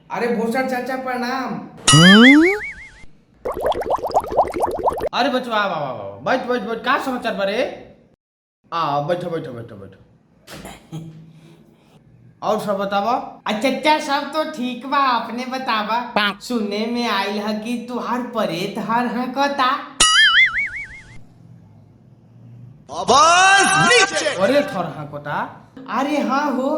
अरे भूषण चाचा प्रणाम। अरे बचवा वाह वाह वाह बैठ बैठ बैठ का समाचार बरे बैठो बैठो बैठो बैठो और सब बतावा। अच्छा सब तो ठीक बा, अपने बतावा। सुने में आइल है कि तुहार परेत हर है कता। अरे थोड़ा कोता। अरे हाँ हो,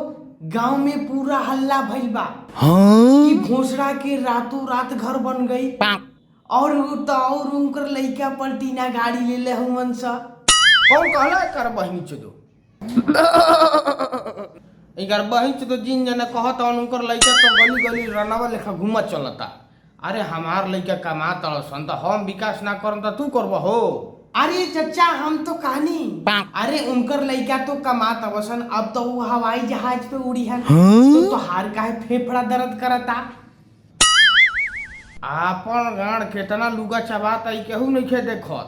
गांव में पूरा हल्ला भइल बा कि घोसड़ा के रातों रात घर बन गई और उनकर लइका पलटीना गाड़ी ले ले हुमन सा। कौन कहला कर बहिनी चुदो इगर बहिन चुदो जिन जना कहत उनकर लइका तो गली गली रनावा लेखा घूमत चलता। अरे हमार लइका कमा तड़सन त हम विकास ना करम त तू करब हो। अरे चचा हम तो कहानी, अरे उनकर लइका तो कमात अवसन, अब तो वो हवाई जहाज पे उड़ी है तो हार काहे फेफड़ा दर्द करता। आपन गाड़ केतना लुगा चबाता ई केहू नहीं खे देखत,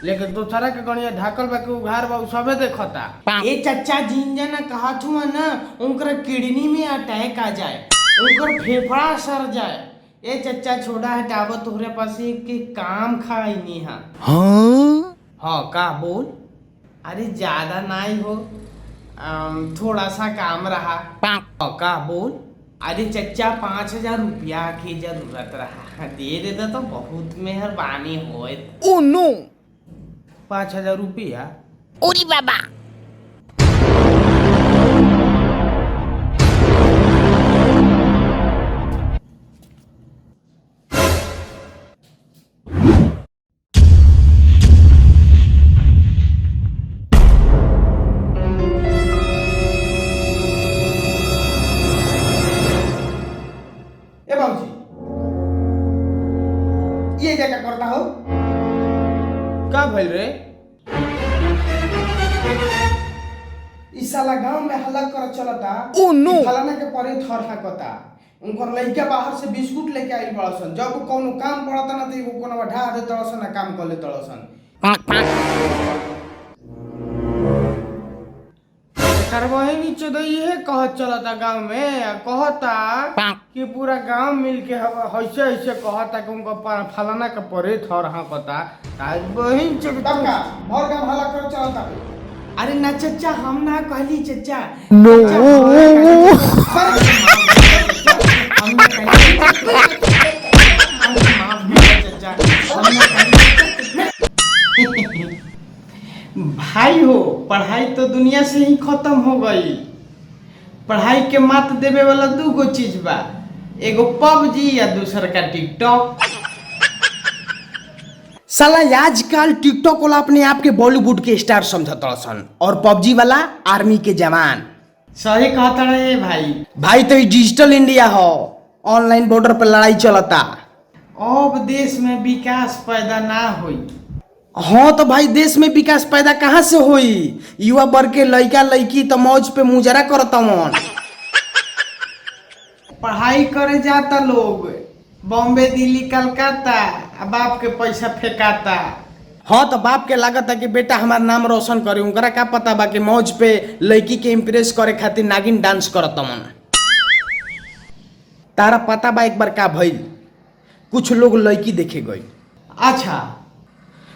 लेकिन दूसरा के गणिया ढाकल बा के उघार बा सबे देखता। ए चचा जिन जना कहत हुआ ना उनकर किडनी में अटैक आ जाए, उनकर फेफड़ा सर जाए। ए चचा छोड़ा हटाव, तोहरे पास एक काम खाई नहीं है। हाँ का बोल। अरे ज्यादा नहीं हो, थोड़ा सा काम रहा। हाँ का बोल। अरे चचा 5,000 रुपया की जरूरत रहा, दे देता तो बहुत मेहरबानी होए। ओ नो 5,000 रुपया। ओरी बाबा ए बाबूजी ये क्या करता हो? का भइल रे? इस साला गांव में हल्ला कर चलता। ओ नो फलाना के परे थर हाकता, उनकर लइका बाहर से बिस्कुट लेके आई बड़सन, जब कोनो काम पड़ता ना तो एगो कोनो ढा दे तड़सन ना काम कर ले तड़सन। करवही चोदो ये कहत चलता गांव में, कहता कि पूरा गांव मिल के ऐसे ऐसे कहता कि उनको फलाना के परे थर हाकता। आज बहिन चोद तबका भर गांव हल्ला कर चलता। अरे ना चचा हम ना कहली चचा। नो भाई हो, पढ़ाई तो दुनिया से ही खत्म हो गई। पढ़ाई के मात देवे वाला दू गो चीज बा, एगो पबजी या दूसर का टिकटॉक। साला आजकल टिकटॉक वाला अपने आप के बॉलीवुड के स्टार समझता सन और पबजी वाला आर्मी के जवान। सही कहता रहे भाई तो डिजिटल इंडिया हो, ऑनलाइन बॉर्डर पर लड़ाई चलता। अब देश में विकास पैदा ना हुई। हाँ तो भाई देश में विकास पैदा कहाँ से हुई? युवा वर्ग के लड़का लड़की तो मौज पे मुजरा करता मन। पढ़ाई करे जाता लोग बॉम्बे दिल्ली कलकत्ता, बाप के पैसा फेंकाता। हाँ तो बाप के लागत है कि बेटा हमारा नाम रोशन करे, उनकरा का पता बा कि मौज पे लड़की के इम्प्रेस करे खातिर नागिन डांस करता मन। तारा पता बा एक बार का भइल, कुछ लोग लड़की देखे गई। अच्छा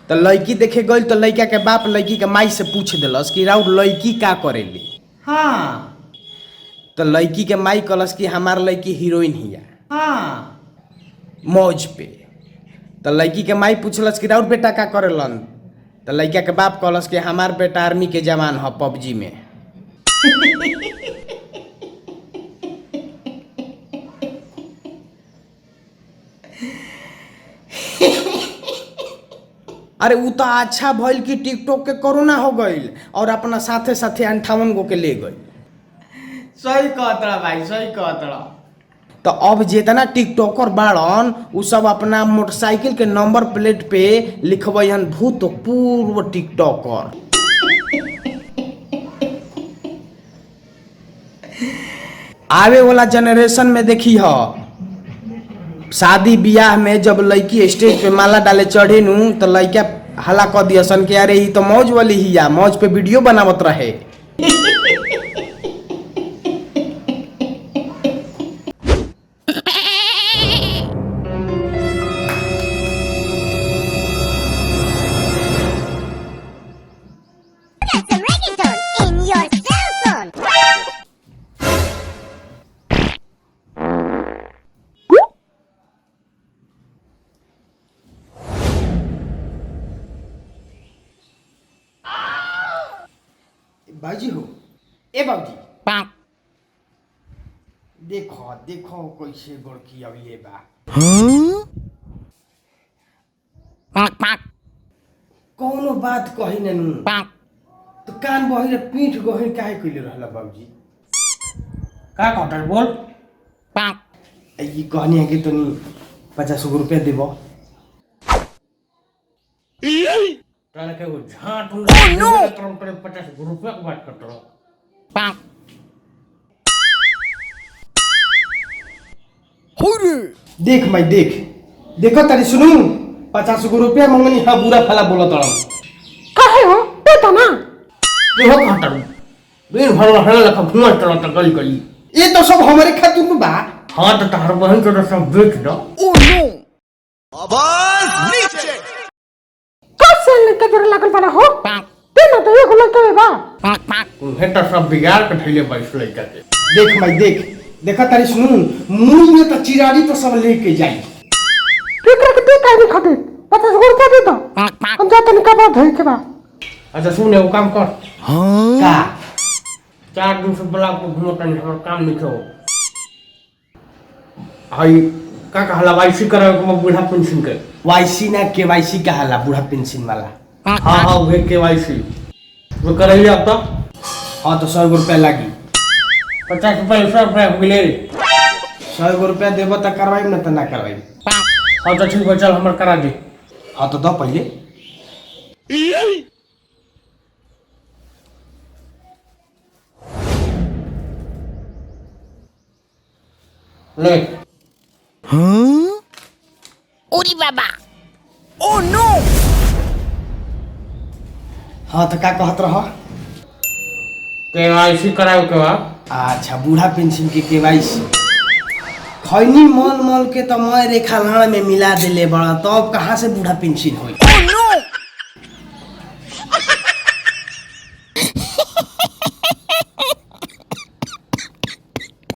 तो लड़की देखे गई तो लड़का के बाप लड़की के माई से पूछ दिलस कि राउर लड़की का करेली। हाँ तो लड़की के माई कहलस कि हमार लड़की हीरोइन हिया। हाँ मौज पे। तो लड़की के माई पूछलस कि राउर बेटा का करेलन, तो लड़का के बाप कहलस कि हमार बेटा आर्मी के जवान हो पबजी में। अरे वो तो अच्छा भइल कि टिकटॉक के कोरोना हो गई और अपना साथे साथे 58 गो के ले गई। सही कहतरा भाई, सही कहतरा। तो अब जितना टिकटॉकर बाड़न उ सब अपना मोटरसाइकिल के नंबर प्लेट पे लिखबन भूतपूर्व टिकटॉकर। आवे वाला जनरेशन में देखी हो, शादी बियाह में जब लड़की स्टेज पे माला डाले चढ़े नू तो लड़का हला कह दिया सन के अरे ही तो मौज वाली ही या मौज पे वीडियो बनावत रहे। बाबूजी हो ए बाबूजी देखो देखो कैसे गोड़की अभी बा कौनो बात कही ननू तो कान बहिर पीठ गहिर काहे कइले रहला बाबूजी का कहता है बोल ई कहनी है कि तनी 50 रुपया देबो ताले के वो झाट उड़ा करम करे 50 रुपया की बात करता रहो देख मैं देख देखो तारी सुनू 50 रुपया मंगनी हाँ बुरा फला बोला तड़ा काहे हो बेटा ना देखो कहता हूँ दिन भर हला लखा घुमा चला ता गली गली ये तो सब हमारे खातिर में बा हाँ तो तार बहन के सब बेच दो ओ नो आवाज नीचे कैसे लेके जोर लागल बड़ा हो ते ना तो एक लड़का है बा हेटा सब बिगाड़ के थैले बैठ लड़का के देख मैं देख देखा तारी सुनू मुंह में तो चिरारी तो सब लेके जाई केकरा के काहे नहीं खाते 50 रुपया दे दो हम जाते नहीं का बात है के बा अच्छा सुन वो काम कर का 4 दिन से ब्लॉक को घुमता नहीं हमारा काम नहीं हो आई का कहला वाईसी करे को बूढ़ा पेंशन के वाईसी ना केवाईसी का हला बूढ़ा पेंशन वाला हां हां वे के वाईसी वो करैले अब तक हाँ तो 100 रुपया लागी 50 रुपया मिले 100 रुपया देबो तो करवाई ना तो ना करवाई हाँ तो ठीक है चल हमर करा दे हाँ तो दो पहले ले ओरी बाबा ओ नो हाँ तो का कहत रह केवाईसी कराओ के बाद अच्छा बूढ़ा पेंशन के केवाईसी खैनी मल मल के तो मैं रेखा लाड़ में मिला देले बड़ा तो अब कहाँ से बूढ़ा पेंशन होई ओ नो